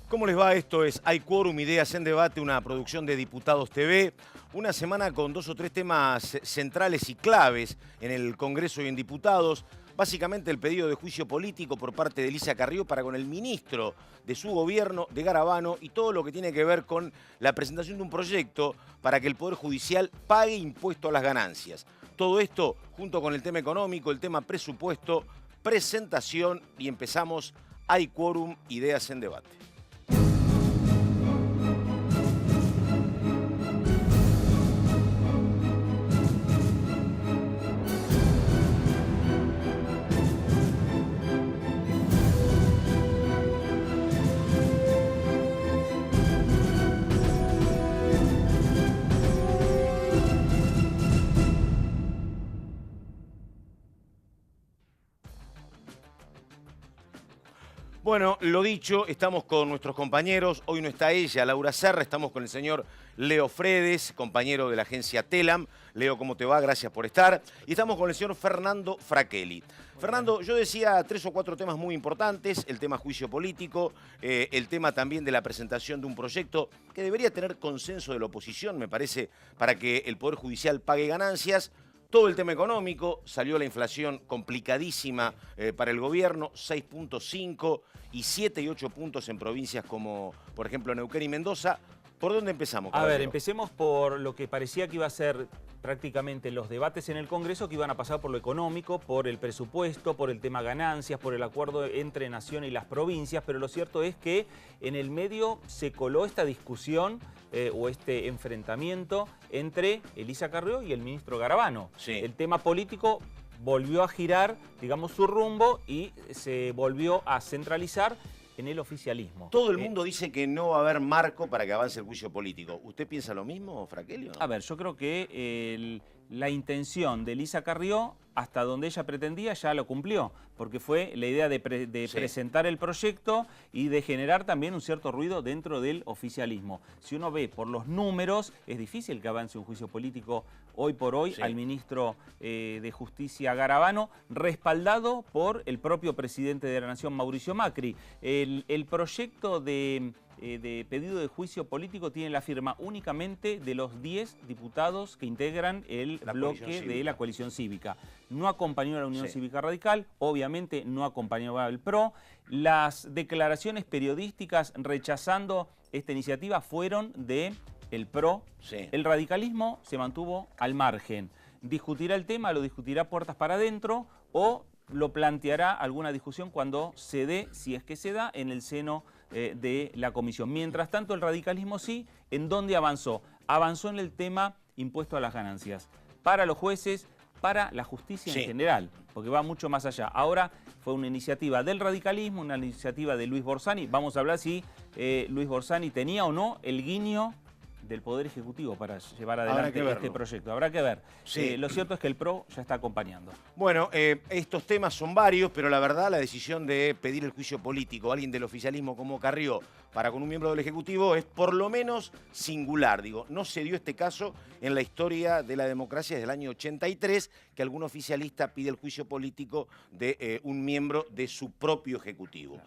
¿Cómo les va? Esto es Hay Quórum, Ideas en Debate, una producción de Diputados TV. Una semana con 2 o 3 temas centrales y claves en el Congreso y en Diputados. Básicamente el pedido de juicio político por parte de Elisa Carrió para con el ministro de su gobierno, de Garabano, y todo lo que tiene que ver con la presentación de un proyecto para que el Poder Judicial pague impuesto a las ganancias. Todo esto junto con el tema económico, el tema presupuesto, presentación y empezamos Hay Quórum, Ideas en Debate. Bueno, lo dicho, estamos con nuestros compañeros. Hoy no está ella, Laura Serra, estamos con el señor Leo Fredes, compañero de la agencia Telam. Leo, ¿cómo te va? Gracias por estar. Y estamos con el señor Fernando Fraquelli. Fernando, yo decía 3 o 4 temas muy importantes, el tema juicio político, el tema también de la presentación de un proyecto que debería tener consenso de la oposición, me parece, para que el Poder Judicial pague ganancias. Todo el tema económico, salió la inflación complicadísima para el gobierno, 6.5 y 7 y 8 puntos en provincias como, por ejemplo, Neuquén y Mendoza. ¿Por dónde empezamos, caballero? A ver, empecemos por lo que parecía que iba a ser prácticamente los debates en el Congreso, que iban a pasar por lo económico, por el presupuesto, por el tema ganancias, por el acuerdo entre Nación y las provincias, pero lo cierto es que en el medio se coló esta discusión o este enfrentamiento entre Elisa Carrió y el ministro Garabano. Sí. El tema político volvió a girar, digamos, su rumbo y se volvió a centralizar en el oficialismo. Todo el mundo dice que no va a haber marco para que avance el juicio político. ¿Usted piensa lo mismo, Fraquelli? A ver, yo creo que la intención de Elisa Carrió, hasta donde ella pretendía, ya lo cumplió, porque fue la idea de presentar el proyecto y de generar también un cierto ruido dentro del oficialismo. Si uno ve por los números, es difícil que avance un juicio político hoy por hoy al ministro de Justicia Garabano, respaldado por el propio presidente de la Nación, Mauricio Macri. El proyecto de pedido de juicio político tiene la firma únicamente de los 10 diputados que integran el bloque de la coalición cívica. No acompañó a la Unión Cívica Radical, obviamente no acompañó al PRO. Las declaraciones periodísticas rechazando esta iniciativa fueron de el PRO. El radicalismo se mantuvo al margen. ¿Discutirá el tema? ¿Lo discutirá puertas para adentro o lo planteará alguna discusión cuando se dé, si es que se da, en el seno de la comisión? Mientras tanto, el radicalismo sí. ¿En dónde avanzó? Avanzó en el tema impuesto a las ganancias. Para los jueces, para la justicia en general, porque va mucho más allá. Ahora fue una iniciativa del radicalismo, una iniciativa de Luis Borzani. Vamos a hablar si Luis Borzani tenía o no el guiño del Poder Ejecutivo para llevar adelante este proyecto. Habrá que ver. Lo cierto es que el PRO ya está acompañando. Bueno, estos temas son varios, pero la verdad la decisión de pedir el juicio político a alguien del oficialismo como Carrió para con un miembro del Ejecutivo es por lo menos singular. Digo, no se dio este caso en la historia de la democracia desde el año 83, que algún oficialista pide el juicio político de un miembro de su propio Ejecutivo.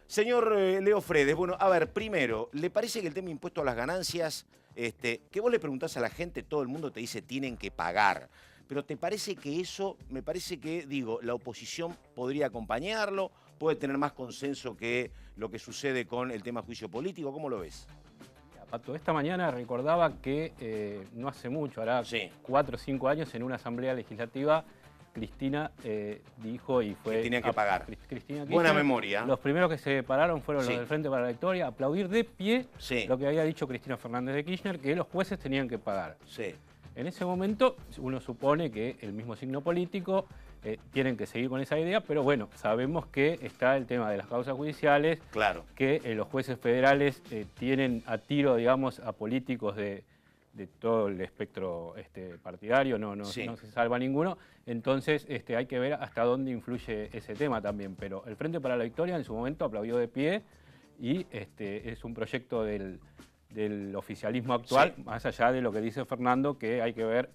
Señor Leo Fredes, bueno, a ver, primero, ¿le parece que el tema impuesto a las ganancias, que vos le preguntás a la gente, todo el mundo te dice tienen que pagar, pero ¿te parece que eso, me parece que, digo, la oposición podría acompañarlo, puede tener más consenso que lo que sucede con el tema juicio político? ¿Cómo lo ves? Pato, esta mañana recordaba que no hace mucho, hará 4 o 5 años, en una asamblea legislativa, Cristina dijo y fue... Que tenían que pagar. Cristina Kirchner, buena memoria. Los primeros que se pararon fueron los del Frente para la Victoria, aplaudir de pie lo que había dicho Cristina Fernández de Kirchner, que los jueces tenían que pagar. En ese momento uno supone que el mismo signo político tienen que seguir con esa idea, pero bueno, sabemos que está el tema de las causas judiciales, que los jueces federales tienen a tiro, digamos, a políticos de todo el espectro partidario, no se salva ninguno. Entonces hay que ver hasta dónde influye ese tema también. Pero el Frente para la Victoria en su momento aplaudió de pie y es un proyecto del oficialismo actual, más allá de lo que dice Fernando, que hay que ver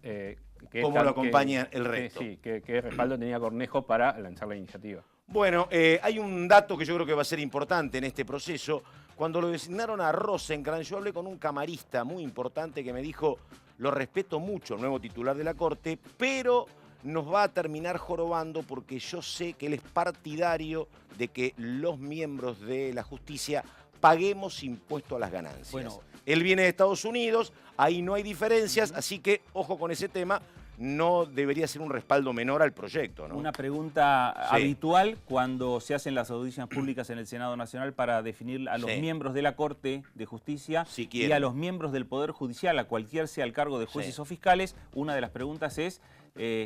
cómo lo acompaña el resto. ¿Qué respaldo tenía Cornejo para lanzar la iniciativa? Bueno, hay un dato que yo creo que va a ser importante en este proceso. Cuando lo designaron a Rosencrantz, yo hablé con un camarista muy importante que me dijo, lo respeto mucho, el nuevo titular de la Corte, pero nos va a terminar jorobando porque yo sé que él es partidario de que los miembros de la justicia paguemos impuesto a las ganancias. Bueno, él viene de Estados Unidos, ahí no hay diferencias, así que ojo con ese tema. No debería ser un respaldo menor al proyecto, ¿no? Una pregunta habitual cuando se hacen las audiencias públicas en el Senado Nacional para definir a los miembros de la Corte de Justicia y a los miembros del Poder Judicial, a cualquier sea el cargo de jueces o fiscales. Una de las preguntas es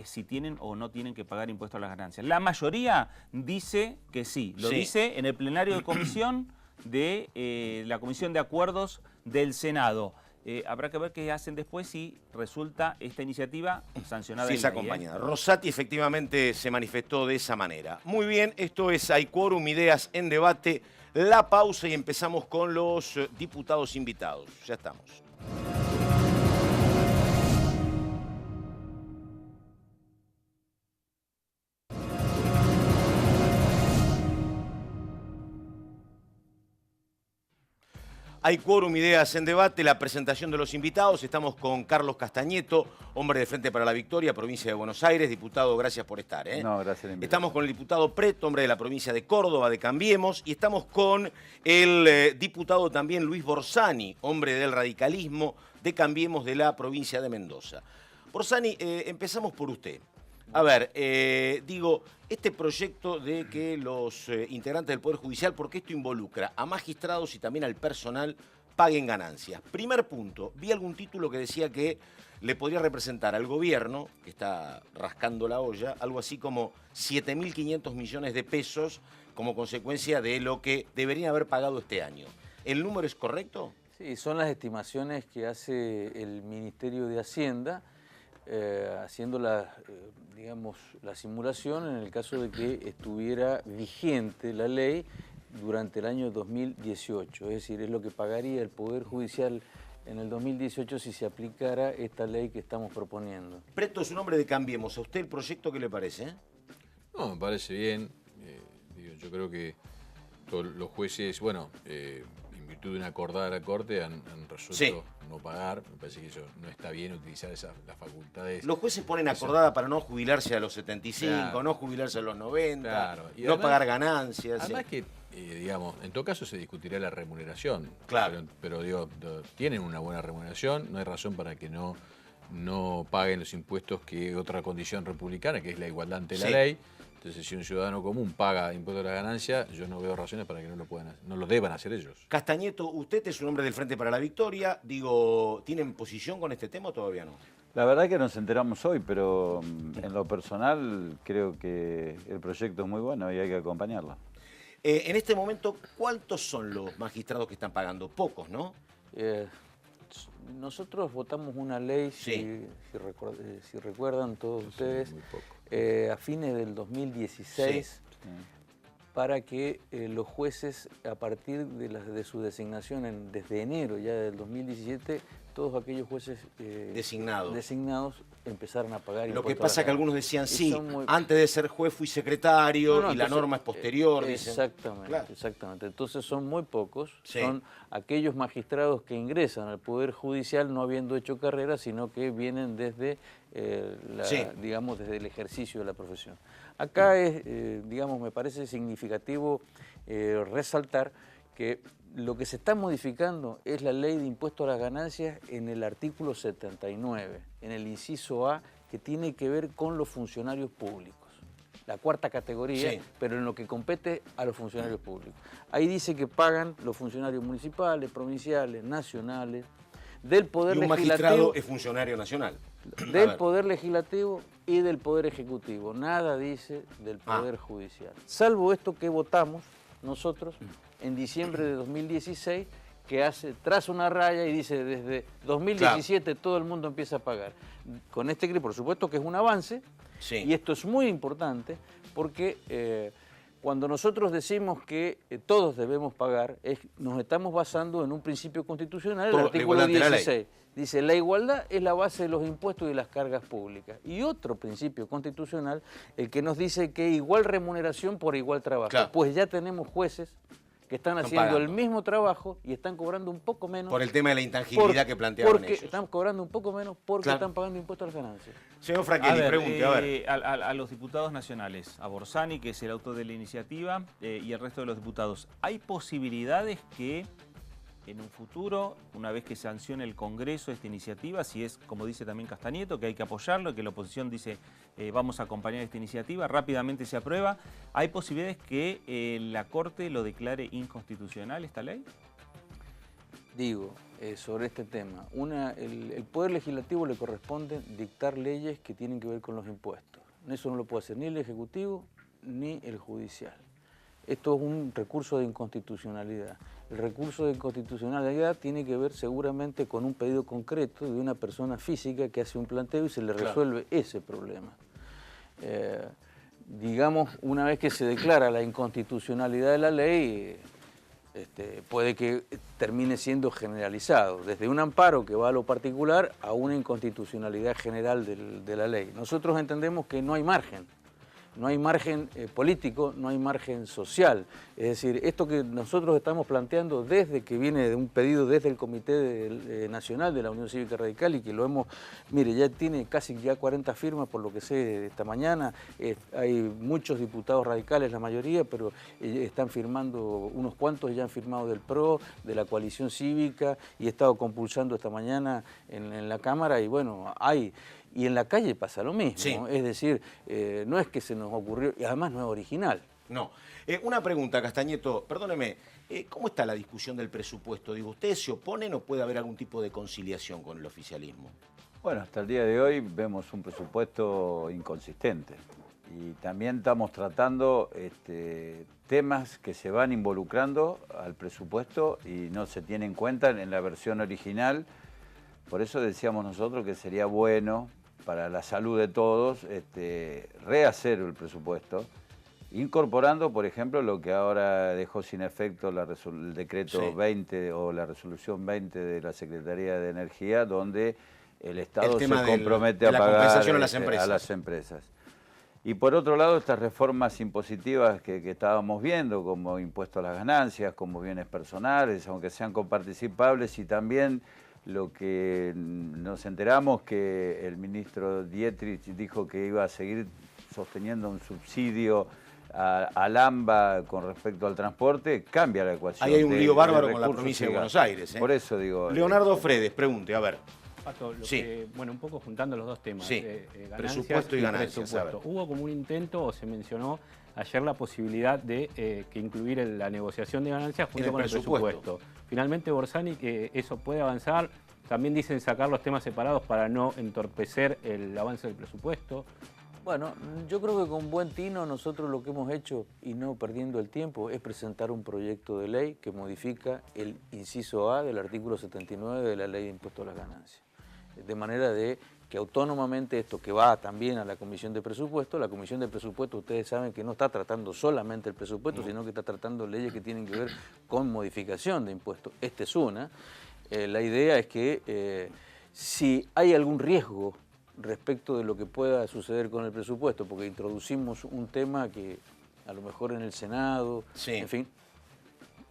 si tienen o no tienen que pagar impuestos a las ganancias. La mayoría dice que sí. Lo dice en el plenario de comisión de la Comisión de Acuerdos del Senado. Habrá que ver qué hacen después si resulta esta iniciativa sancionada. Sí, es acompañada. Rosati efectivamente se manifestó de esa manera. Muy bien, esto es Hay Quórum, Ideas en Debate. La pausa y empezamos con los diputados invitados. Ya estamos. Hay Quórum, Ideas en Debate, la presentación de los invitados. Estamos con Carlos Castañeto, hombre de Frente para la Victoria, provincia de Buenos Aires. Diputado, gracias por estar. No, gracias. Estamos con el diputado Preto, hombre de la provincia de Córdoba, de Cambiemos. Y estamos con el diputado también Luis Borsani, hombre del radicalismo, de Cambiemos, de la provincia de Mendoza. Borsani, empezamos por usted. A ver, este proyecto de que los integrantes del Poder Judicial, porque esto involucra a magistrados y también al personal, paguen ganancias. Primer punto, vi algún título que decía que le podría representar al gobierno, que está rascando la olla, algo así como 7.500 millones de pesos como consecuencia de lo que deberían haber pagado este año. ¿El número es correcto? Sí, son las estimaciones que hace el Ministerio de Hacienda, haciendo la simulación en el caso de que estuviera vigente la ley durante el año 2018. Es decir, es lo que pagaría el Poder Judicial en el 2018 si se aplicara esta ley que estamos proponiendo. Preto es un hombre de Cambiemos. ¿A usted el proyecto qué le parece? No, me parece bien. Yo creo que todos los jueces, en virtud de una acordada de la Corte, han resuelto no pagar. Me parece que eso no está bien, utilizar las facultades. Los jueces ponen acordada para no jubilarse a los 75, no jubilarse a los 90, y no además, pagar ganancias. Además que, en todo caso se discutirá la remuneración. Claro. Pero tienen una buena remuneración, no hay razón para que no paguen los impuestos que otra condición republicana, que es la igualdad ante la ley. Entonces, si un ciudadano común paga impuesto a la ganancia, yo no veo razones para que no lo deban hacer ellos. Castañeto, usted es un hombre del Frente para la Victoria. ¿Tienen posición con este tema o todavía no? La verdad que nos enteramos hoy, pero en lo personal creo que el proyecto es muy bueno y hay que acompañarlo. En este momento, ¿cuántos son los magistrados que están pagando? Pocos, ¿no? Nosotros votamos una ley, si recuerdan todos ustedes, a fines del 2016, para que los jueces, a partir de su designación desde enero ya del 2017, todos aquellos jueces designados empezaron a pagar. Lo que pasa es que algunos decían, antes de ser juez fui secretario y la norma es posterior. Exactamente, exactamente. Entonces son muy pocos, son aquellos magistrados que ingresan al Poder Judicial no habiendo hecho carrera, sino que vienen desde, desde el ejercicio de la profesión. Acá me parece significativo resaltar que lo que se está modificando es la ley de impuesto a las ganancias en el artículo 79, en el inciso A, que tiene que ver con los funcionarios públicos. La cuarta categoría, pero en lo que compete a los funcionarios públicos. Ahí dice que pagan los funcionarios municipales, provinciales, nacionales, del Poder Legislativo. Y un magistrado es funcionario nacional. Del Poder Legislativo y del Poder Ejecutivo. Nada dice del Poder Judicial. Salvo esto que votamos nosotros en diciembre de 2016, que traza una raya y dice desde 2017 todo el mundo empieza a pagar. Con este por supuesto que es un avance, y esto es muy importante porque cuando nosotros decimos que todos debemos pagar, nos estamos basando en un principio constitucional, el artículo 16. Dice, la igualdad es la base de los impuestos y de las cargas públicas. Y otro principio constitucional, el que nos dice que igual remuneración por igual trabajo. Pues ya tenemos jueces que están haciendo el mismo trabajo y están cobrando un poco menos. Por el tema de la intangibilidad que planteaban ellos. Están cobrando un poco menos porque están pagando impuestos a las ganancias. Señor Franchelli, pregunte, a ver. A los diputados nacionales, a Borsani, que es el autor de la iniciativa, y el resto de los diputados, ¿hay posibilidades que en un futuro, una vez que sancione el Congreso esta iniciativa, si es, como dice también Castañeto, que hay que apoyarlo, que la oposición dice vamos a acompañar esta iniciativa, rápidamente se aprueba, ¿hay posibilidades que la Corte lo declare inconstitucional esta ley? Digo, sobre este tema, el Poder Legislativo le corresponde dictar leyes que tienen que ver con los impuestos. Eso no lo puede hacer ni el Ejecutivo ni el Judicial. Esto es un recurso de inconstitucionalidad. El recurso de inconstitucionalidad tiene que ver seguramente con un pedido concreto de una persona física que hace un planteo y se le resuelve ese problema. Digamos, una vez que se declara la inconstitucionalidad de la ley, puede que termine siendo generalizado, desde un amparo que va a lo particular a una inconstitucionalidad general de la ley. Nosotros entendemos que no hay margen. No hay margen político, no hay margen social. Es decir, esto que nosotros estamos planteando desde que viene de un pedido desde el Comité Nacional de la Unión Cívica Radical y que lo hemos, mire, ya tiene casi 40 firmas por lo que sé esta mañana. Hay muchos diputados radicales, la mayoría, pero están firmando, unos cuantos ya han firmado del PRO, de la coalición cívica, y he estado compulsando esta mañana en la Cámara y bueno, hay... Y en la calle pasa lo mismo, sí. Es decir, no es que se nos ocurrió, y además no es original. No. Una pregunta, Castañeto, perdóneme, ¿cómo está la discusión del presupuesto? Digo, ¿ustedes se oponen o puede haber algún tipo de conciliación con el oficialismo? Bueno, hasta el día de hoy vemos un presupuesto inconsistente y también estamos tratando temas que se van involucrando al presupuesto y no se tienen en cuenta en la versión original. Por eso decíamos nosotros que sería bueno para la salud de todos rehacer el presupuesto, incorporando, por ejemplo, lo que ahora dejó sin efecto el decreto 20 o la resolución 20 de la Secretaría de Energía, donde el Estado se compromete a pagar a las empresas. Y por otro lado, estas reformas impositivas que estábamos viendo, como impuesto a las ganancias, como bienes personales, aunque sean coparticipables, y también lo que nos enteramos que el ministro Dietrich dijo que iba a seguir sosteniendo un subsidio al AMBA con respecto al transporte, cambia la ecuación. Ahí hay un lío bárbaro con la provincia de Buenos Aires. Por eso digo... Leonardo Fredes, pregunte, a ver. Pato, bueno, un poco juntando los dos temas. Presupuesto y ganancias. Hubo como un intento, o se mencionó ayer la posibilidad de que incluir la negociación de ganancias junto con el presupuesto. Finalmente Borsani, que eso puede avanzar. También dicen sacar los temas separados para no entorpecer el avance del presupuesto. Bueno, yo creo que con buen tino nosotros lo que hemos hecho, y no perdiendo el tiempo, es presentar un proyecto de ley que modifica el inciso A del artículo 79 de la Ley de Impuesto a las Ganancias. De manera de que autónomamente esto que va también a la Comisión de Presupuesto, la Comisión de Presupuesto ustedes saben que no está tratando solamente el presupuesto, sino que está tratando leyes que tienen que ver con modificación de impuestos. Esta es una. La idea es que si hay algún riesgo respecto de lo que pueda suceder con el presupuesto, porque introducimos un tema que a lo mejor en el Senado, en fin,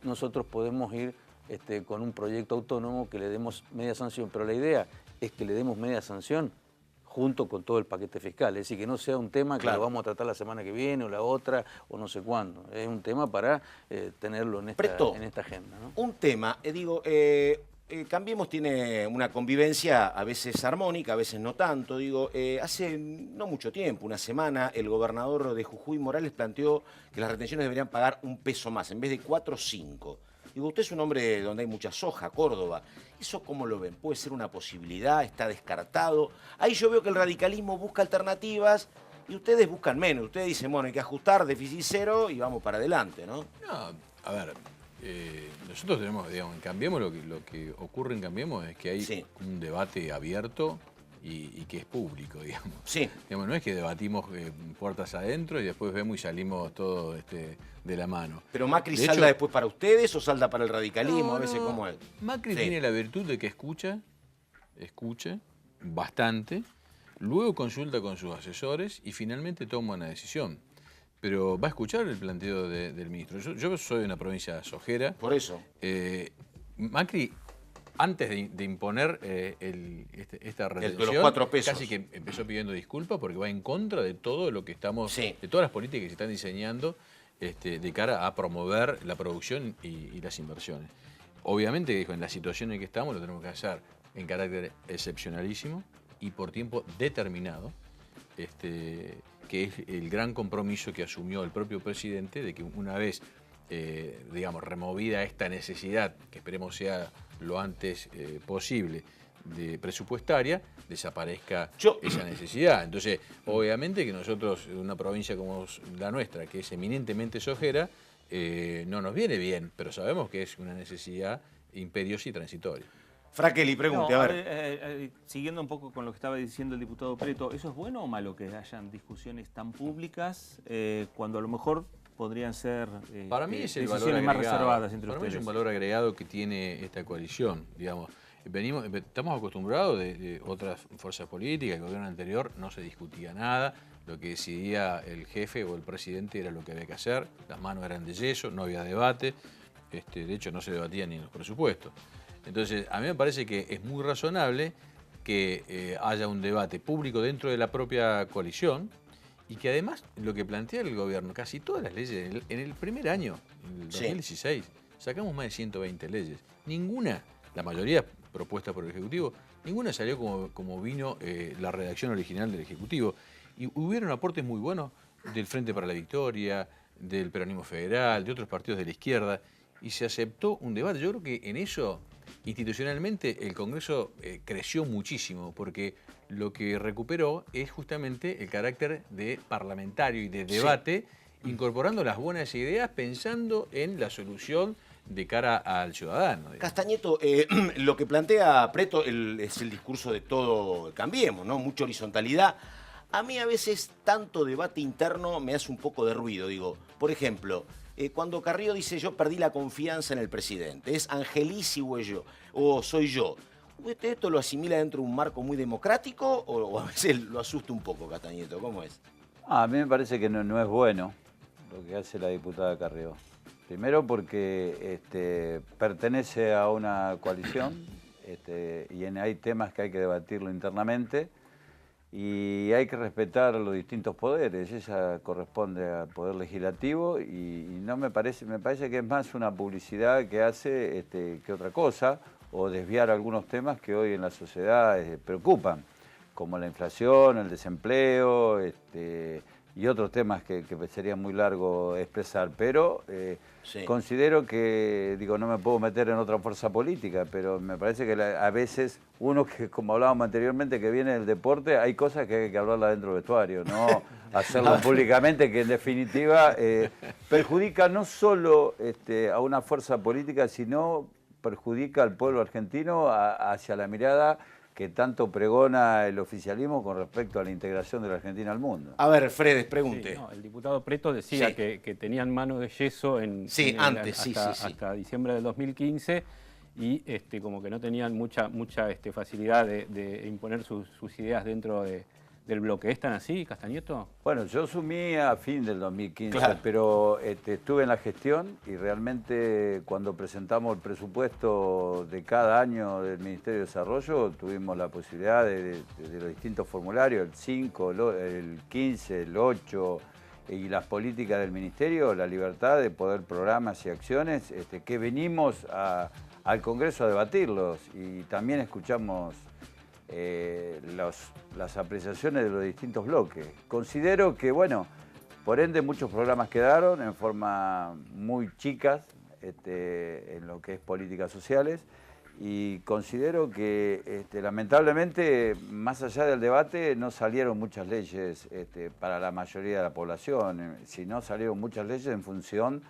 nosotros podemos ir con un proyecto autónomo que le demos media sanción, pero la idea es que le demos media sanción junto con todo el paquete fiscal, es decir, que no sea un tema que lo vamos a tratar la semana que viene o la otra o no sé cuándo, es un tema para tenerlo en esta agenda, ¿no? Un tema, Cambiemos tiene una convivencia a veces armónica, a veces no tanto. Hace no mucho tiempo, una semana, el gobernador de Jujuy, Morales, planteó que las retenciones deberían pagar un peso más, en vez de 4, 5. Usted es un hombre donde hay mucha soja, Córdoba. ¿Eso cómo lo ven? ¿Puede ser una posibilidad? ¿Está descartado? Ahí yo veo que el radicalismo busca alternativas y ustedes buscan menos. Ustedes dicen, bueno, hay que ajustar, déficit cero y vamos para adelante, ¿no? No, a ver... nosotros tenemos, digamos, en Cambiemos, lo que ocurre en Cambiemos es que hay un debate abierto y que es público, digamos. Digamos, no es que debatimos puertas adentro y después vemos y salimos todos de la mano. ¿Pero Macri salda después para ustedes o salda para el radicalismo? A veces, ¿cómo es? Macri tiene la virtud de que escucha bastante, luego consulta con sus asesores y finalmente toma una decisión. pero va a escuchar el planteo del ministro. Yo soy de una provincia sojera. Por eso. Macri, antes de imponer esta reducción, de los 4 pesos, casi que empezó pidiendo disculpas porque va en contra de todo lo que estamos, sí, de todas las políticas que se están diseñando de cara a promover la producción y las inversiones. Obviamente, dijo, en la situación en que estamos lo tenemos que hacer en carácter excepcionalísimo y por tiempo determinado, que es el gran compromiso que asumió el propio presidente de que una vez, digamos, removida esta necesidad, que esperemos sea lo antes posible, de presupuestaria, desaparezca esa necesidad. Entonces, obviamente que nosotros, en una provincia como la nuestra, que es eminentemente sojera, no nos viene bien, pero sabemos que es una necesidad imperiosa y transitoria. Frakelli, pregunte, a ver. Siguiendo un poco con lo que estaba diciendo el diputado Preto, ¿eso es bueno o malo que hayan discusiones tan públicas cuando a lo mejor podrían ser para mí es el decisiones más reservadas entre ustedes? Para mí es un valor agregado que tiene esta coalición, digamos. Estamos acostumbrados de otras fuerzas políticas, el gobierno anterior no se discutía nada, lo que decidía el jefe o el presidente era lo que había que hacer, las manos eran de yeso, no había debate, de hecho no se debatía ni en los presupuestos. Entonces, a mí me parece que es muy razonable que haya un debate público dentro de la propia coalición y que además lo que plantea el gobierno, casi todas las leyes, en el primer año, en el 2016, sacamos más de 120 leyes. Ninguna, la mayoría propuesta por el Ejecutivo, ninguna salió como vino la redacción original del Ejecutivo. Y hubieron aportes muy buenos del Frente para la Victoria, del Peronismo Federal, de otros partidos de la izquierda, y se aceptó un debate. Yo creo que en eso, institucionalmente, el Congreso creció muchísimo, porque lo que recuperó es justamente el carácter de parlamentario y de debate, incorporando las buenas ideas, pensando en la solución de cara al ciudadano. Digamos. Castañeto, lo que plantea Preto es el discurso de todo cambiemos, ¿no? Mucha horizontalidad. A mí a veces tanto debate interno me hace un poco de ruido. Digo, por ejemplo, cuando Carrió dice yo perdí la confianza en el presidente, ¿es Angelici o soy yo? ¿Usted esto lo asimila dentro de un marco muy democrático o a veces lo asusta un poco, Castañeto? ¿Cómo es? A mí me parece que no es bueno lo que hace la diputada Carrió. Primero porque pertenece a una coalición y hay temas que hay que debatirlo internamente y hay que respetar los distintos poderes. Ella corresponde al Poder Legislativo y no me parece que es más una publicidad que hace que otra cosa o desviar algunos temas que hoy en la sociedad preocupan, como la inflación, el desempleo, y otros temas que sería muy largo expresar, pero considero que, no me puedo meter en otra fuerza política, pero me parece que a veces uno que, como hablábamos anteriormente, que viene del deporte, hay cosas que hay que hablarla dentro del vestuario, no hacerlo públicamente, que en definitiva perjudica no solo a una fuerza política, sino perjudica al pueblo argentino hacia la mirada que tanto pregona el oficialismo con respecto a la integración de la Argentina al mundo. A ver, Fredes, pregunte. Sí, no, el diputado Preto decía que tenían mano de yeso hasta diciembre del 2015 y como que no tenían mucha facilidad de imponer sus ideas dentro del bloque. ¿Están así, Castañeto? Bueno, yo asumí a fin del 2015, claro, pero estuve en la gestión y realmente cuando presentamos el presupuesto de cada año del Ministerio de Desarrollo tuvimos la posibilidad de los distintos formularios, el 5, el 15, el 8 y las políticas del Ministerio, la libertad de poder programas y acciones que venimos al Congreso a debatirlos y también escuchamos las apreciaciones de los distintos bloques. Considero que, por ende muchos programas quedaron en forma muy chicas en lo que es políticas sociales y considero que lamentablemente, más allá del debate, no salieron muchas leyes para la mayoría de la población, sino salieron muchas leyes en función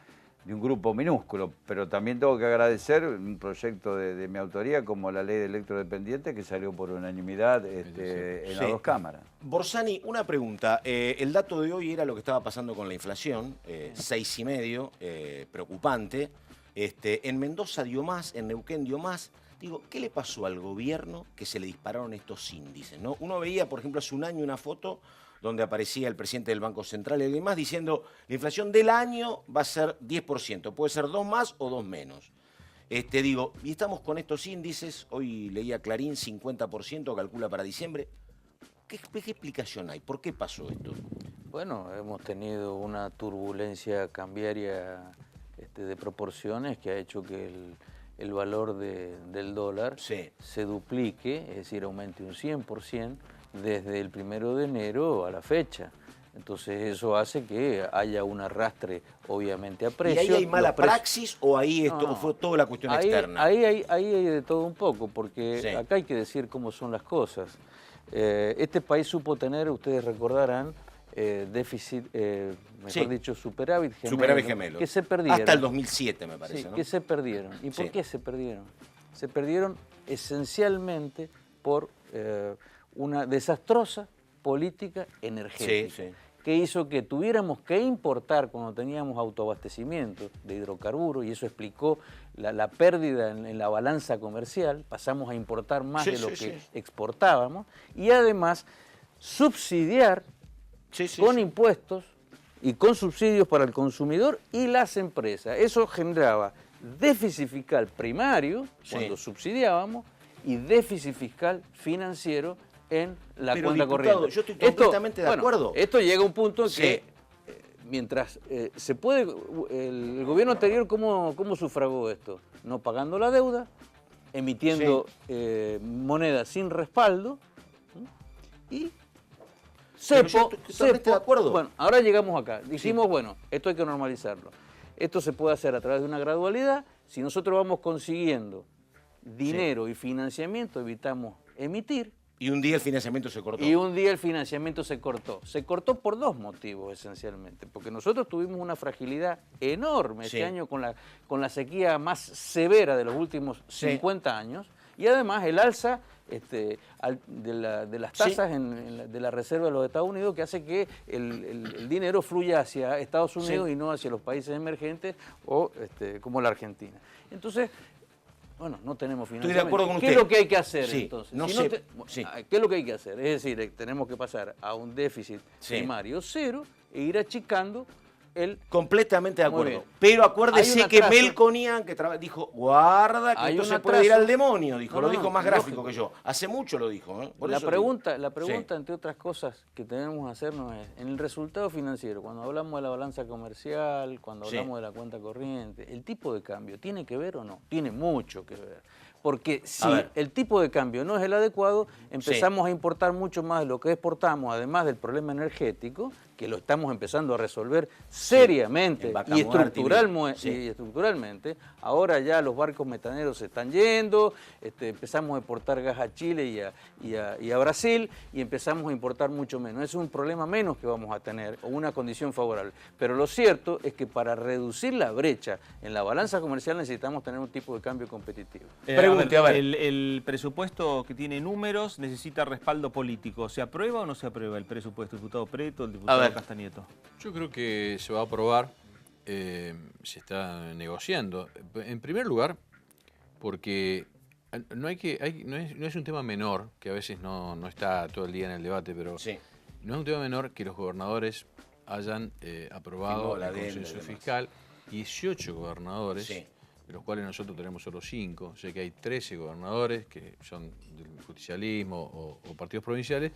de un grupo minúsculo, pero también tengo que agradecer un proyecto de mi autoría como la ley de electrodependientes que salió por unanimidad en las dos cámaras. Borsani, una pregunta. El dato de hoy era lo que estaba pasando con la inflación, 6,5, preocupante. En Mendoza dio más, en Neuquén dio más. Digo, ¿qué le pasó al gobierno que se le dispararon estos índices, ¿no? Uno veía, por ejemplo, hace un año una foto donde aparecía el presidente del Banco Central y demás, diciendo la inflación del año va a ser 10%, puede ser 2 más o 2 menos. Digo, y estamos con estos índices, hoy leía Clarín, 50% calcula para diciembre. ¿Qué explicación hay? ¿Por qué pasó esto? Bueno, hemos tenido una turbulencia cambiaria de proporciones que ha hecho que el valor del dólar se duplique, es decir, aumente un 100% desde el 1 de enero a la fecha. Entonces eso hace que haya un arrastre, obviamente, a precios. ¿Y ahí hay mala praxis o ahí fue toda la cuestión externa? Ahí hay de todo un poco, porque acá hay que decir cómo son las cosas. Este país supo tener, ustedes recordarán, déficit, mejor dicho, superávit gemelo, que se perdieron. Hasta el 2007, me parece, sí, ¿no? Que se perdieron. ¿Y por qué se perdieron? Se perdieron esencialmente por una desastrosa política energética. Que hizo que tuviéramos que importar cuando teníamos autoabastecimiento de hidrocarburos, y eso explicó la pérdida en la balanza comercial. Pasamos a importar más de lo que exportábamos, y además subsidiar con impuestos y con subsidios para el consumidor y las empresas. Eso generaba déficit fiscal primario cuando subsidiábamos y déficit fiscal financiero en la cuenta corriente. Yo estoy completamente de acuerdo. Esto llega a un punto que mientras se puede, el gobierno anterior, ¿cómo sufragó esto? No pagando la deuda, emitiendo moneda sin respaldo, y cepo. De acuerdo. Bueno, ahora llegamos acá. Dijimos, bueno, esto hay que normalizarlo. Esto se puede hacer a través de una gradualidad. Si nosotros vamos consiguiendo dinero y financiamiento, evitamos emitir. Y un día el financiamiento se cortó. Y un día el financiamiento se cortó. Se cortó por dos motivos, esencialmente. Porque nosotros tuvimos una fragilidad enorme este año con la sequía más severa de los últimos 50 años. Y además el alza de las tasas de la Reserva de los Estados Unidos, que hace que el dinero fluya hacia Estados Unidos y no hacia los países emergentes o como la Argentina. Entonces, bueno, no tenemos financiamiento. Estoy de acuerdo con usted. ¿Qué es lo que hay que hacer entonces? No ¿Qué es lo que hay que hacer? Es decir, tenemos que pasar a un déficit primario cero e ir achicando el... Completamente de acuerdo. Pero acuérdese que Melconian, que dijo, guarda, que esto se puede ir al demonio, dijo. Lo dijo más gráfico que yo. Hace mucho lo dijo. La pregunta, entre otras cosas que tenemos que hacernos es, en el resultado financiero, cuando hablamos de la balanza comercial, cuando hablamos de la cuenta corriente, ¿el tipo de cambio tiene que ver o no? Tiene mucho que ver. Porque si el tipo de cambio no es el adecuado, empezamos a importar mucho más de lo que exportamos, además del problema energético, que lo estamos empezando a resolver seriamente y estructuralmente. Ahora ya los barcos metaneros se están yendo, empezamos a exportar gas a Chile y a Brasil, y empezamos a importar mucho menos. Es un problema menos que vamos a tener, o una condición favorable. Pero lo cierto es que para reducir la brecha en la balanza comercial necesitamos tener un tipo de cambio competitivo. El presupuesto que tiene números necesita respaldo político. ¿Se aprueba o no se aprueba el presupuesto? ¿Diputado Preto, el diputado Castañeto? Yo creo que se va a aprobar, se está negociando. En primer lugar, porque no es un tema menor, que a veces no está todo el día en el debate, pero no es un tema menor que los gobernadores hayan aprobado el consenso fiscal. 18 gobernadores, de los cuales nosotros tenemos solo 5. Sé que hay 13 gobernadores que son del justicialismo o partidos provinciales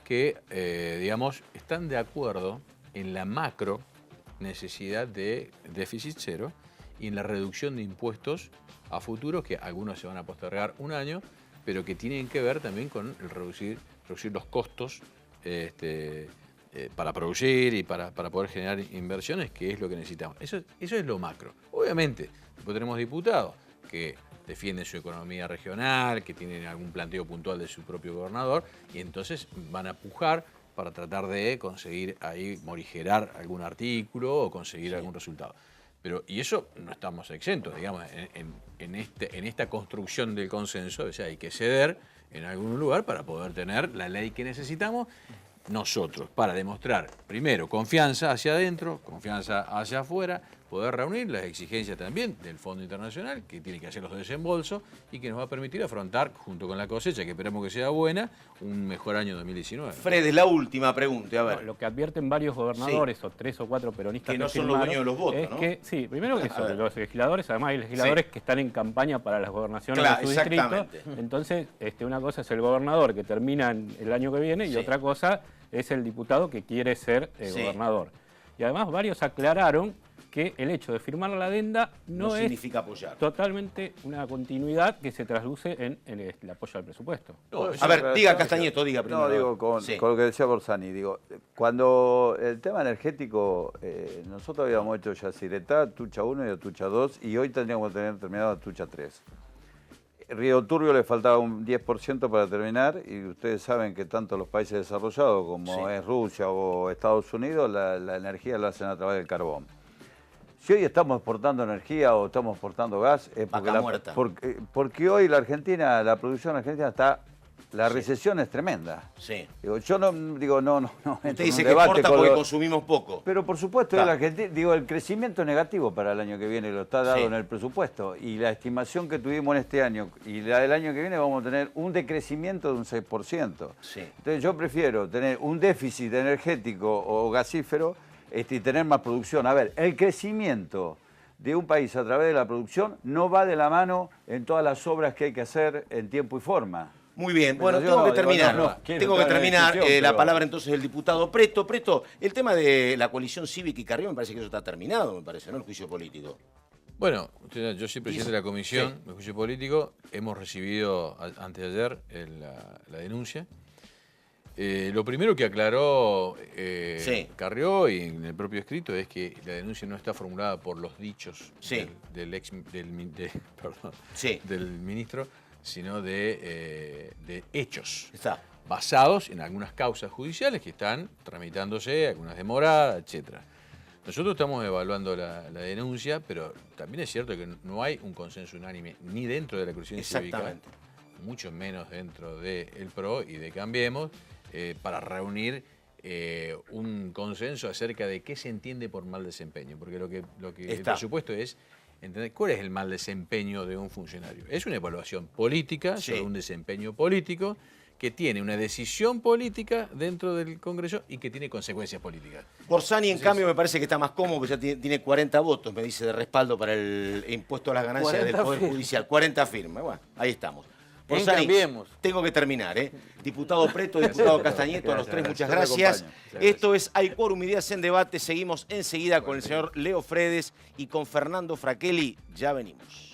que, digamos, están de acuerdo en la macro necesidad de déficit cero y en la reducción de impuestos a futuro, que algunos se van a postergar un año, pero que tienen que ver también con el reducir los costos para producir y para poder generar inversiones, que es lo que necesitamos. Eso es lo macro. Obviamente, después tenemos diputados que defienden su economía regional, que tienen algún planteo puntual de su propio gobernador, y entonces van a pujar para tratar de conseguir ahí morigerar algún artículo o conseguir algún resultado. Y eso no estamos exentos, digamos, en esta construcción del consenso. O sea, hay que ceder en algún lugar para poder tener la ley que necesitamos nosotros, para demostrar, primero, confianza hacia adentro, confianza hacia afuera, poder reunir las exigencias también del Fondo Internacional, que tiene que hacer los desembolsos y que nos va a permitir afrontar, junto con la cosecha, que esperamos que sea buena, un mejor año 2019. Fred, la última pregunta, a ver. No, lo que advierten varios gobernadores, o 3 o 4 peronistas que no son los dueños de los votos, es ¿no? que, sí, primero que son los legisladores, además hay legisladores que están en campaña para las gobernaciones de su distrito. Entonces, una cosa es el gobernador que termina el año que viene y otra cosa es el diputado que quiere ser gobernador. Y además varios aclararon que el hecho de firmar la adenda no significa apoyar. Totalmente una continuidad que se trasluce en el apoyo al presupuesto. No, a ver, diga Castañeto, diga primero. No, digo, con lo que decía Borsani, digo, cuando el tema energético, nosotros habíamos hecho Yacyretá, Atucha 1 y Atucha 2, y hoy tendríamos que tener terminado Atucha 3. Río Turbio le faltaba un 10% para terminar, y ustedes saben que tanto los países desarrollados como es Rusia o Estados Unidos, la energía la hacen a través del carbón. Si hoy estamos exportando energía o estamos exportando gas, es porque hoy la producción argentina está... La recesión es tremenda. Sí. Digo, yo no digo, no. Usted dice que exporta porque consumimos poco. Pero por supuesto, la Argentina, digo, el crecimiento es negativo para el año que viene, lo está dado en el presupuesto. Y la estimación que tuvimos en este año y la del año que viene vamos a tener un decrecimiento de un 6%. Sí. Entonces yo prefiero tener un déficit energético o gasífero y tener más producción. A ver, el crecimiento de un país a través de la producción no va de la mano en todas las obras que hay que hacer en tiempo y forma. Muy bien, bueno, tengo que terminar. Tengo que terminar la palabra entonces del diputado Preto. Preto, el tema de la coalición cívica y Carrió me parece que eso está terminado, me parece, ¿no? El juicio político. Bueno, yo soy presidente de la comisión de juicio político. Hemos recibido antes de ayer la denuncia. Lo primero que aclaró Carrió y en el propio escrito es que la denuncia no está formulada por los dichos del ministro, sino de hechos basados en algunas causas judiciales que están tramitándose, algunas demoradas, etc. Nosotros estamos evaluando la denuncia, pero también es cierto que no hay un consenso unánime ni dentro de la coalición cívica, mucho menos dentro del PRO y de Cambiemos, para reunir un consenso acerca de qué se entiende por mal desempeño, porque lo que el presupuesto es entender cuál es el mal desempeño de un funcionario. Es una evaluación política sobre un desempeño político que tiene una decisión política dentro del Congreso y que tiene consecuencias políticas. Borsani, en cambio, me parece que está más cómodo, porque ya tiene 40 votos, me dice, de respaldo para el impuesto a las ganancias del Poder Judicial. 40 firmas. Bueno, ahí estamos. Borsani, tengo que terminar, ¿eh? Diputado Preto, diputado Castañeto, a los tres muchas gracias. Esto es Hay Quórum, Ideas en Debate. Seguimos enseguida con el señor Leo Fredes y con Fernando Fraquelli. Ya venimos.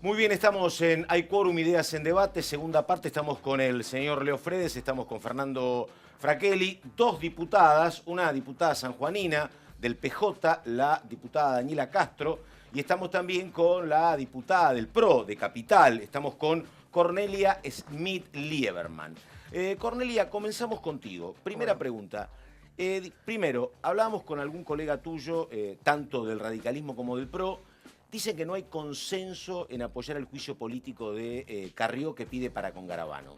Muy bien, estamos en Hay Quórum, Ideas en Debate, segunda parte. Estamos con el señor Leo Fredes, estamos con Fernando Fraquelli, dos diputadas, una diputada sanjuanina del PJ, la diputada Daniela Castro, y estamos también con la diputada del PRO de Capital, estamos con Cornelia Smith-Lieberman. Cornelia, comenzamos contigo. Primera pregunta. Primero, hablábamos con algún colega tuyo, tanto del radicalismo como del PRO. Dicen que no hay consenso en apoyar el juicio político de Carrió que pide para con Garabano.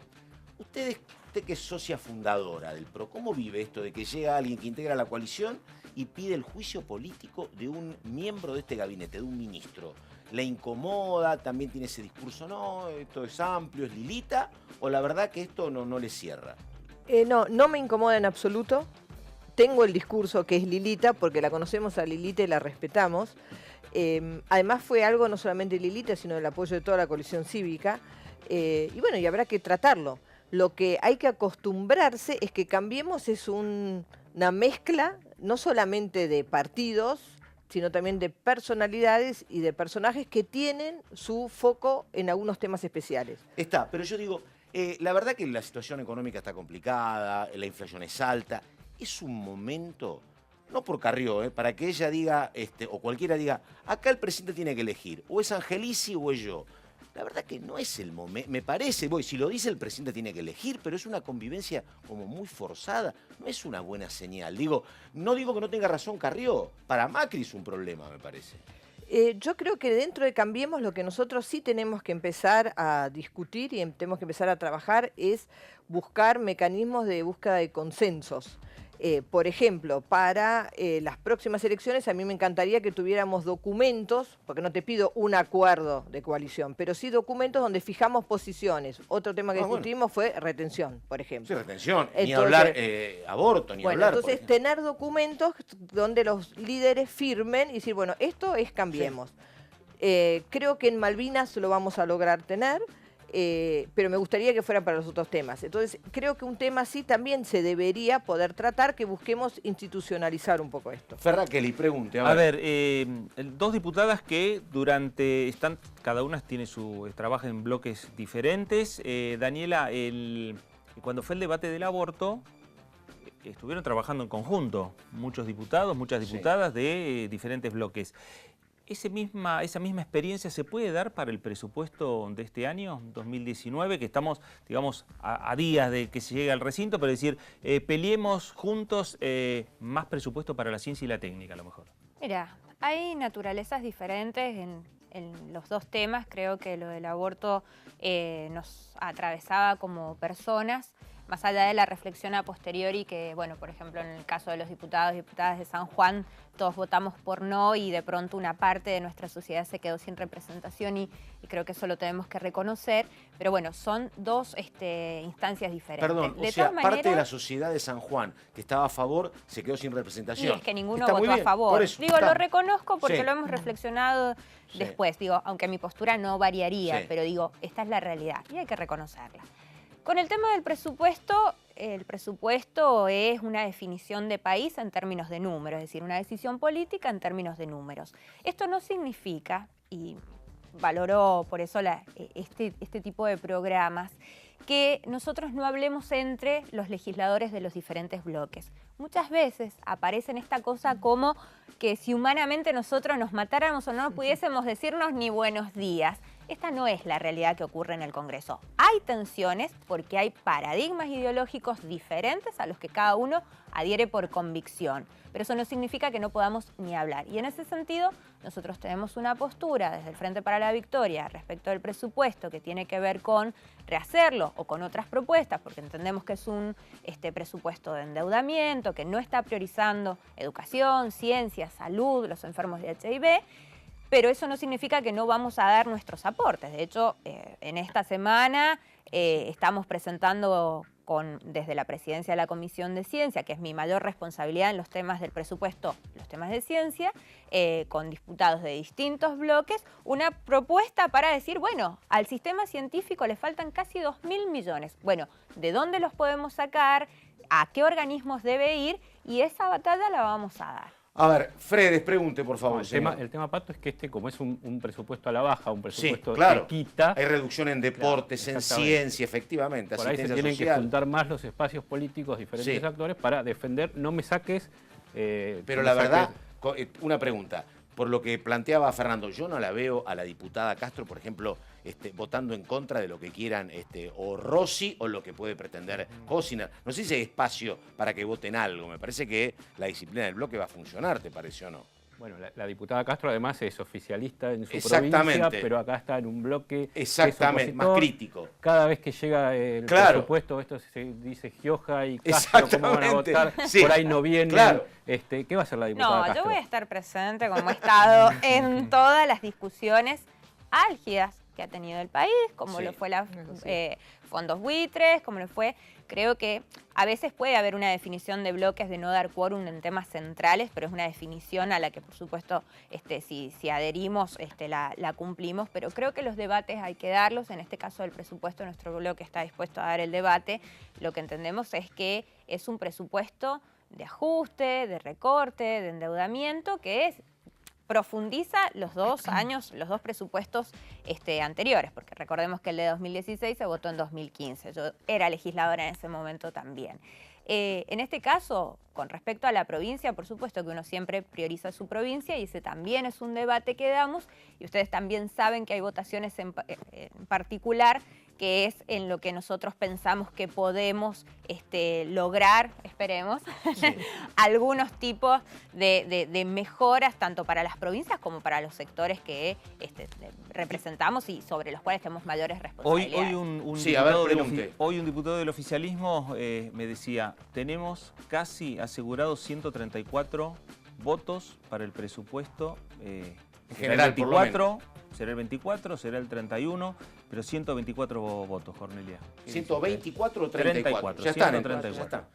Usted que es socia fundadora del PRO, ¿cómo vive esto de que llega alguien que integra la coalición y pide el juicio político de un miembro de este gabinete, de un ministro? ¿Le incomoda? ¿También tiene ese discurso? No, esto es amplio, es Lilita, o la verdad que esto no le cierra? No me incomoda en absoluto. Tengo el discurso que es Lilita, porque la conocemos a Lilita y la respetamos. Además fue algo no solamente de Lilita, sino del apoyo de toda la coalición cívica. Y bueno, y habrá que tratarlo. Lo que hay que acostumbrarse es que Cambiemos es una mezcla no solamente de partidos, sino también de personalidades y de personajes que tienen su foco en algunos temas especiales. Está, pero yo digo, la verdad que la situación económica está complicada, la inflación es alta. Es un momento, no por Carrió, para que ella diga, o cualquiera diga, acá el presidente tiene que elegir, o es Angelici o es yo. La verdad que no es el momento, me parece, si lo dice el presidente tiene que elegir, pero es una convivencia como muy forzada, no es una buena señal. No digo que no tenga razón Carrió, para Macri es un problema, me parece. Yo creo que dentro de Cambiemos lo que nosotros sí tenemos que empezar a discutir y tenemos que empezar a trabajar es buscar mecanismos de búsqueda de consensos. Por ejemplo, para las próximas elecciones a mí me encantaría que tuviéramos documentos, porque no te pido un acuerdo de coalición, pero sí documentos donde fijamos posiciones. Otro tema que discutimos fue retención, por ejemplo. Sí, retención, ni hablar aborto, ni hablar. Entonces, tener documentos donde los líderes firmen y decir, bueno, esto es Cambiemos. Sí. Creo que en Malvinas lo vamos a lograr tener. Pero me gustaría que fuera para los otros temas. Entonces, creo que un tema así también se debería poder tratar, que busquemos institucionalizar un poco esto. Ferra Kelly, pregunte. A ver, dos diputadas que cada una trabaja en bloques diferentes. Daniela, cuando fue el debate del aborto, estuvieron trabajando en conjunto, muchos diputados, muchas diputadas de diferentes bloques. ¿Esa misma experiencia se puede dar para el presupuesto de este año, 2019, que estamos, digamos, a días de que se llegue al recinto, pero decir, peleemos juntos más presupuesto para la ciencia y la técnica, a lo mejor? Mira, hay naturalezas diferentes en los dos temas. Creo que lo del aborto nos atravesaba como personas, más allá de la reflexión a posteriori que, bueno, por ejemplo, en el caso de los diputados y diputadas de San Juan, todos votamos por no y de pronto una parte de nuestra sociedad se quedó sin representación y creo que eso lo tenemos que reconocer. Pero bueno, son dos instancias diferentes. Perdón, parte de la sociedad de San Juan que estaba a favor se quedó sin representación. Y es que ninguno votó a favor. Lo reconozco porque lo hemos reflexionado después. Digo, aunque mi postura no variaría, pero digo, esta es la realidad y hay que reconocerla. Con el tema del presupuesto, el presupuesto es una definición de país en términos de números, es decir, una decisión política en términos de números. Esto no significa, y valoro por eso este tipo de programas, que nosotros no hablemos entre los legisladores de los diferentes bloques. Muchas veces aparece en esta cosa como que si humanamente nosotros nos matáramos o no pudiésemos decirnos ni buenos días. Esta no es la realidad que ocurre en el Congreso. Hay tensiones porque hay paradigmas ideológicos diferentes a los que cada uno adhiere por convicción. Pero eso no significa que no podamos ni hablar. Y en ese sentido, nosotros tenemos una postura desde el Frente para la Victoria respecto del presupuesto que tiene que ver con rehacerlo o con otras propuestas, porque entendemos que es un presupuesto de endeudamiento, que no está priorizando educación, ciencia, salud, los enfermos de HIV. Pero eso no significa que no vamos a dar nuestros aportes. De hecho, en esta semana estamos presentando desde la presidencia de la Comisión de Ciencia, que es mi mayor responsabilidad en los temas del presupuesto, los temas de ciencia, con diputados de distintos bloques, una propuesta para decir, bueno, al sistema científico le faltan casi 2.000 millones. Bueno, ¿de dónde los podemos sacar? ¿A qué organismos debe ir? Y esa batalla la vamos a dar. A ver, Fredes, pregunte, por favor. El tema, Pato, es que como es un presupuesto a la baja, un presupuesto que quita... Hay reducción en deportes, en ciencia, efectivamente. Por ahí se tienen que juntar más los espacios políticos, diferentes actores, para defender, no me saques... Pero la verdad, una pregunta. Por lo que planteaba Fernando, yo no la veo a la diputada Castro, por ejemplo, votando en contra de lo que quieran o Rossi o lo que puede pretender Cosina. No sé si hay espacio para que voten algo. Me parece que la disciplina del bloque va a funcionar, ¿te parece o no? Bueno, la diputada Castro además es oficialista en su provincia, pero acá está en un bloque más crítico. Cada vez que llega el presupuesto, esto se dice Gioja y Castro, ¿cómo van a votar? Por ahí no vienen. ¿Qué va a hacer la diputada Castro? Yo voy a estar presente, como he estado en todas las discusiones álgidas que ha tenido el país, como lo fue fondos buitres, como lo fue... Creo que a veces puede haber una definición de bloques de no dar quórum en temas centrales, pero es una definición a la que, por supuesto, si adherimos, la cumplimos. Pero creo que los debates hay que darlos. En este caso del presupuesto, nuestro bloque está dispuesto a dar el debate. Lo que entendemos es que es un presupuesto de ajuste, de recorte, de endeudamiento, que profundiza los dos presupuestos anteriores, porque recordemos que el de 2016 se votó en 2015. Yo era legisladora en ese momento también. En este caso, con respecto a la provincia, por supuesto que uno siempre prioriza su provincia y ese también es un debate que damos y ustedes también saben que hay votaciones en particular que es en lo que nosotros pensamos que podemos lograr, esperemos, sí. algunos tipos de mejoras tanto para las provincias como para los sectores que representamos y sobre los cuales tenemos mayores responsabilidades. Hoy un diputado del oficialismo me decía, tenemos casi asegurados 134 votos para el presupuesto en general, por lo menos. Será el 24, será el 31, pero 124 votos, Cornelia. 124 o 34. Ya están, 134. Ya está.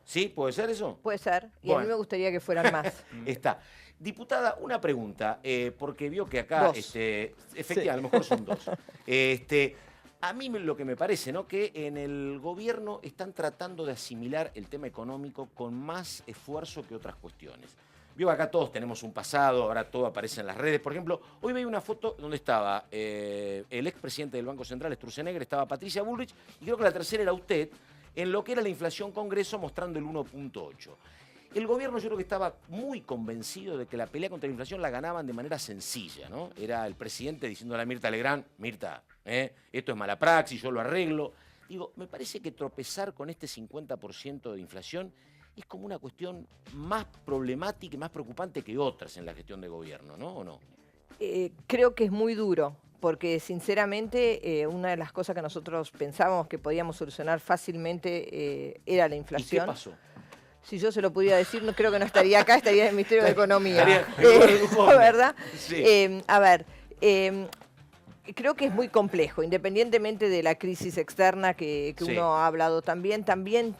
¿Sí? ¿Puede ser eso? Puede ser. Y bueno, a mí me gustaría que fueran más. Está. Diputada, una pregunta, porque vio que acá, efectivamente, a lo mejor son dos. A mí lo que me parece, ¿no? Que en el gobierno están tratando de asimilar el tema económico con más esfuerzo que otras cuestiones. Vio que acá todos tenemos un pasado, ahora todo aparece en las redes. Por ejemplo, hoy veía una foto donde estaba el expresidente del Banco Central, Sturzenegger, estaba Patricia Bullrich, y creo que la tercera era usted, en lo que era la inflación Congreso, mostrando el 1.8. El gobierno yo creo que estaba muy convencido de que la pelea contra la inflación la ganaban de manera sencilla, ¿no? Era el presidente diciéndole a Mirta Legrand, Mirta, esto es mala praxis, yo lo arreglo. Digo, me parece que tropezar con este 50% de inflación es como una cuestión más problemática y más preocupante que otras en la gestión de gobierno, ¿no? ¿O no? Creo que es muy duro, porque sinceramente una de las cosas que nosotros pensábamos que podíamos solucionar fácilmente era la inflación. ¿Y qué pasó? Si yo se lo pudiera decir, no creo que no estaría acá, estaría en el Ministerio de Economía. ¿Verdad? Sí. A ver, creo que es muy complejo, independientemente de la crisis externa que uno ha hablado también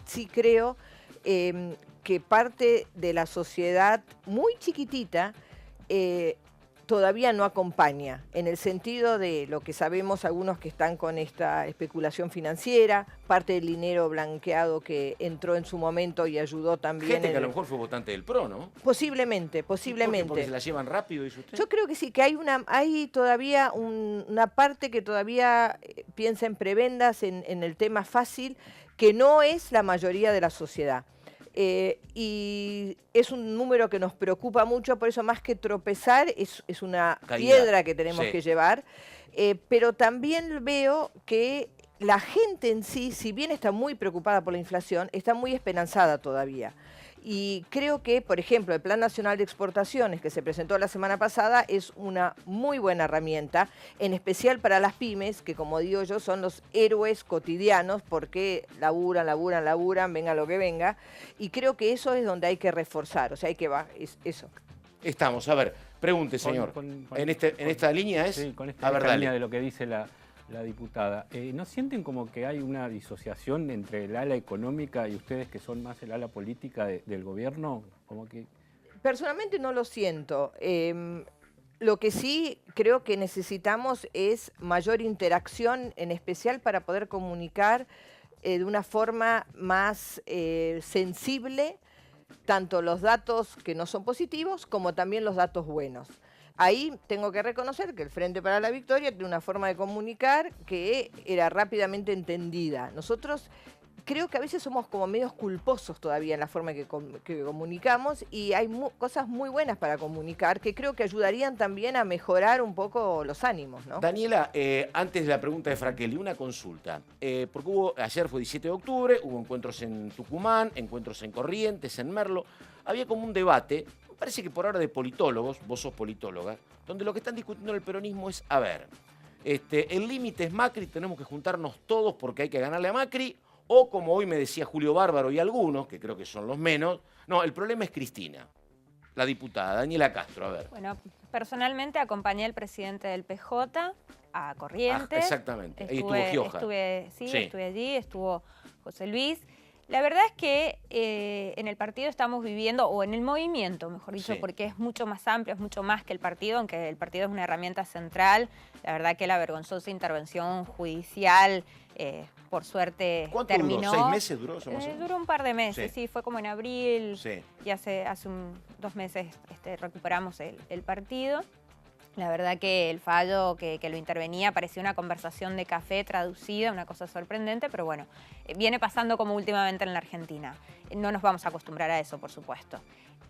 sí creo que parte de la sociedad muy chiquitita todavía no acompaña, en el sentido de lo que sabemos algunos que están con esta especulación financiera, parte del dinero blanqueado que entró en su momento y ayudó también. Gente que a lo mejor fue votante del PRO, ¿no? Posiblemente. ¿Porque se la llevan rápido, dice usted? Yo creo que sí, que hay todavía una parte que todavía piensa en prebendas, en el tema fácil, que no es la mayoría de la sociedad. Y es un número que nos preocupa mucho, por eso más que tropezar es una piedra que tenemos que llevar, pero también veo que la gente en sí, si bien está muy preocupada por la inflación, está muy esperanzada todavía. Y creo que, por ejemplo, el Plan Nacional de Exportaciones que se presentó la semana pasada es una muy buena herramienta, en especial para las pymes, que como digo yo, son los héroes cotidianos porque laburan, venga lo que venga. Y creo que eso es donde hay que reforzar, o sea, hay que eso. Estamos, a ver, pregunte, señor. En esta línea es... Sí, con esta línea de lo que dice la diputada. ¿No sienten como que hay una disociación entre el ala económica y ustedes que son más el ala política del gobierno? Como que... Personalmente no lo siento. Lo que sí creo que necesitamos es mayor interacción, en especial para poder comunicar de una forma más sensible tanto los datos que no son positivos como también los datos buenos. Ahí tengo que reconocer que el Frente para la Victoria tiene una forma de comunicar que era rápidamente entendida. Nosotros creo que a veces somos como medios culposos todavía en la forma que comunicamos y hay cosas muy buenas para comunicar que creo que ayudarían también a mejorar un poco los ánimos, ¿no? Daniela, antes de la pregunta de Fraquelli, una consulta. Porque ayer fue 17 de octubre, hubo encuentros en Tucumán, encuentros en Corrientes, en Merlo. Había como un debate, me parece que por ahora de politólogos, vos sos politóloga, donde lo que están discutiendo en el peronismo es, a ver, el límite es Macri, tenemos que juntarnos todos porque hay que ganarle a Macri, o como hoy me decía Julio Bárbaro y algunos, que creo que son los menos, no, el problema es Cristina, la diputada, Daniela Castro, a ver. Bueno, personalmente acompañé al presidente del PJ a Corrientes. Exactamente, ahí estuvo Gioja. Estuve allí, estuvo José Luis. La verdad es que en el partido estamos viviendo, o en el movimiento, mejor dicho, porque es mucho más amplio, es mucho más que el partido, aunque el partido es una herramienta central. La verdad que la vergonzosa intervención judicial, por suerte, terminó. ¿Cuánto duró? ¿6 meses duró? Duró un par de meses, sí, fue como en abril, y hace 2 meses recuperamos el partido. La verdad que el fallo que lo intervenía parecía una conversación de café traducida, una cosa sorprendente, pero bueno, viene pasando como últimamente en la Argentina. No nos vamos a acostumbrar a eso, por supuesto.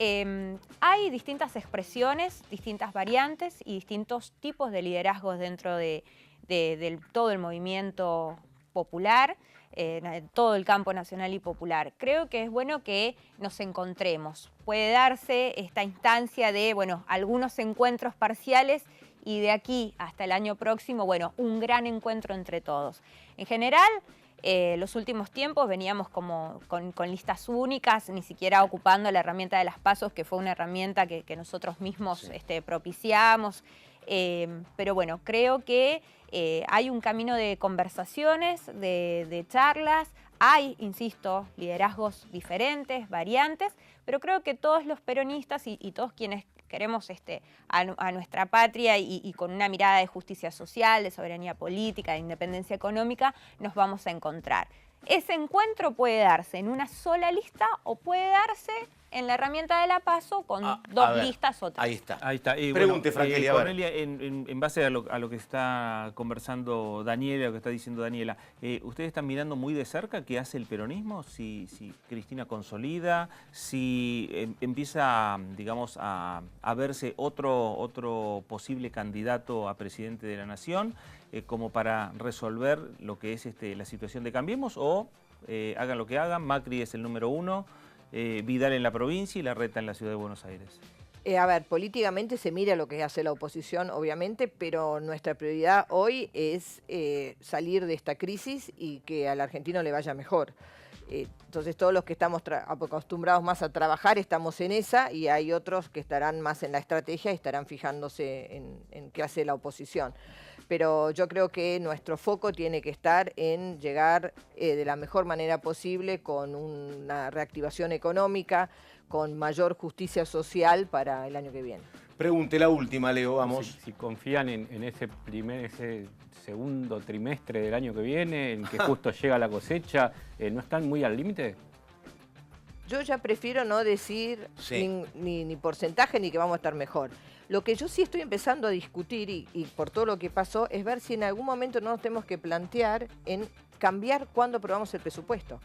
Hay distintas expresiones, distintas variantes y distintos tipos de liderazgos dentro de de todo el movimiento popular, todo el campo nacional y popular. Creo que es bueno que nos encontremos. Puede darse esta instancia de, bueno, algunos encuentros parciales y de aquí hasta el año próximo, bueno, un gran encuentro entre todos. En general, los últimos tiempos veníamos como con listas únicas, ni siquiera ocupando la herramienta de las PASO, que fue una herramienta que nosotros mismos propiciamos. Pero bueno, creo que hay un camino de conversaciones, de charlas. Hay, insisto, liderazgos diferentes, variantes, pero creo que todos los peronistas y todos quienes queremos a nuestra patria y con una mirada de justicia social, de soberanía política, de independencia económica, nos vamos a encontrar. Ese encuentro puede darse en una sola lista o puede darse en la herramienta de la PASO con dos listas o tres. Ahí está. Ahí está. Pregunte, Franchelli, a ver. Cornelia, en base a lo que está conversando Daniela, lo que está diciendo Daniela, ¿ustedes están mirando muy de cerca qué hace el peronismo? Si Cristina consolida, si empieza, digamos, a verse otro posible candidato a presidente de la Nación, como para resolver lo que es la situación de Cambiemos, o hagan lo que hagan, Macri es el número 1, Vidal en la provincia y Larreta en la ciudad de Buenos Aires. A ver, políticamente se mira lo que hace la oposición, obviamente, pero nuestra prioridad hoy es salir de esta crisis y que al argentino le vaya mejor. Entonces todos los que estamos acostumbrados más a trabajar estamos en esa, y hay otros que estarán más en la estrategia y estarán fijándose en qué hace la oposición. Pero yo creo que nuestro foco tiene que estar en llegar de la mejor manera posible, con una reactivación económica, con mayor justicia social para el año que viene. Pregunte la última, Leo, vamos. Si confían en ese segundo trimestre del año que viene, en que justo llega la cosecha, ¿no están muy al límite? Yo ya prefiero no decir ni porcentaje ni que vamos a estar mejor. Lo que yo sí estoy empezando a discutir, y por todo lo que pasó, es ver si en algún momento no nos tenemos que plantear en cambiar cuándo aprobamos el presupuesto.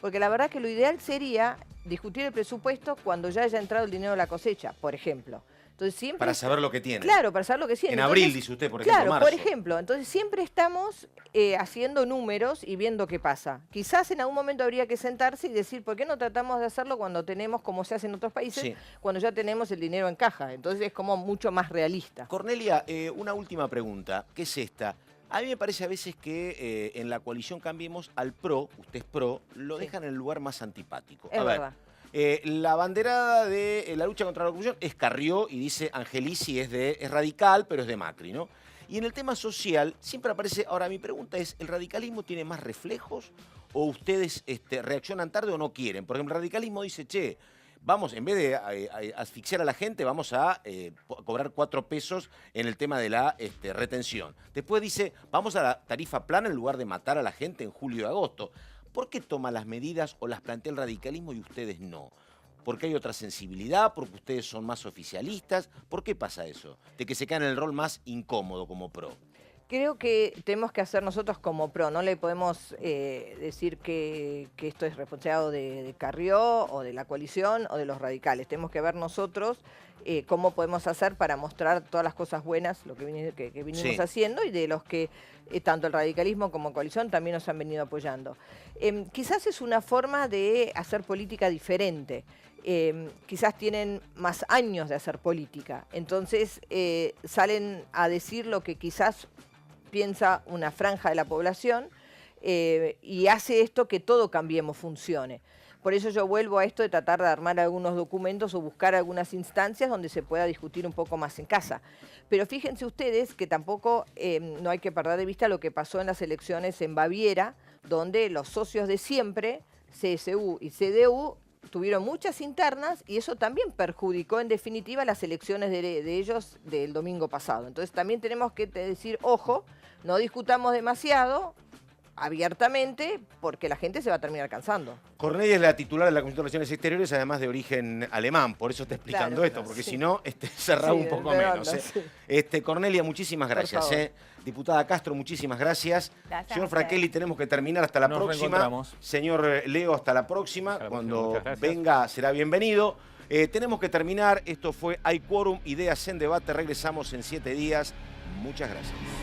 Porque la verdad que lo ideal sería discutir el presupuesto cuando ya haya entrado el dinero de la cosecha, por ejemplo. Entonces, siempre para saber lo que tiene. Claro, para saber lo que tiene. En abril, dice usted, por ejemplo, marzo. Por ejemplo. Entonces siempre estamos haciendo números y viendo qué pasa. Quizás en algún momento habría que sentarse y decir, ¿por qué no tratamos de hacerlo cuando tenemos, como se hace en otros países, cuando ya tenemos el dinero en caja? Entonces es como mucho más realista. Cornelia, una última pregunta, que es esta. A mí me parece a veces que en la coalición Cambiemos al PRO, usted es PRO, lo dejan en el lugar más antipático. Es verdad. La banderada de la lucha contra la corrupción es Carrió, y dice Angelici es radical, pero es de Macri, ¿no? Y en el tema social siempre aparece. Ahora, mi pregunta es, ¿el radicalismo tiene más reflejos o ustedes reaccionan tarde o no quieren? Por ejemplo, el radicalismo dice, che, vamos, en vez de asfixiar a la gente, vamos a cobrar 4 pesos en el tema de la retención. Después dice, vamos a la tarifa plana en lugar de matar a la gente en julio y agosto. ¿Por qué toma las medidas o las plantea el radicalismo y ustedes no? ¿Porque hay otra sensibilidad? ¿Porque ustedes son más oficialistas? ¿Por qué pasa eso? De que se quedan en el rol más incómodo como PRO. Creo que tenemos que hacer nosotros como PRO. No le podemos decir que esto es responsabilidad de Carrió o de la coalición o de los radicales. Tenemos que ver nosotros cómo podemos hacer para mostrar todas las cosas buenas, lo que vinimos haciendo, y de los que tanto el radicalismo como coalición también nos han venido apoyando. Quizás es una forma de hacer política diferente. Quizás tienen más años de hacer política. Entonces salen a decir lo que quizás piensa una franja de la población, y hace esto que todo Cambiemos funcione. Por eso yo vuelvo a esto de tratar de armar algunos documentos o buscar algunas instancias donde se pueda discutir un poco más en casa. Pero fíjense ustedes que tampoco no hay que perder de vista lo que pasó en las elecciones en Baviera, donde los socios de siempre, CSU y CDU, tuvieron muchas internas, y eso también perjudicó en definitiva las elecciones de ellos del domingo pasado. Entonces también tenemos que decir, ojo, no discutamos demasiado abiertamente, porque la gente se va a terminar cansando. Cornelia es la titular de la Comisión de Relaciones Exteriores, además de origen alemán, por eso está explicando esto, porque si no, cerraba un poco menos. Cornelia, muchísimas gracias. Diputada Castro, muchísimas gracias. Señor Franchelli, tenemos que terminar, hasta la próxima. Señor Leo, hasta la próxima. Cuando venga será bienvenido. Tenemos que terminar, esto fue Hay Quórum, Ideas en Debate, regresamos en 7 días. Muchas gracias.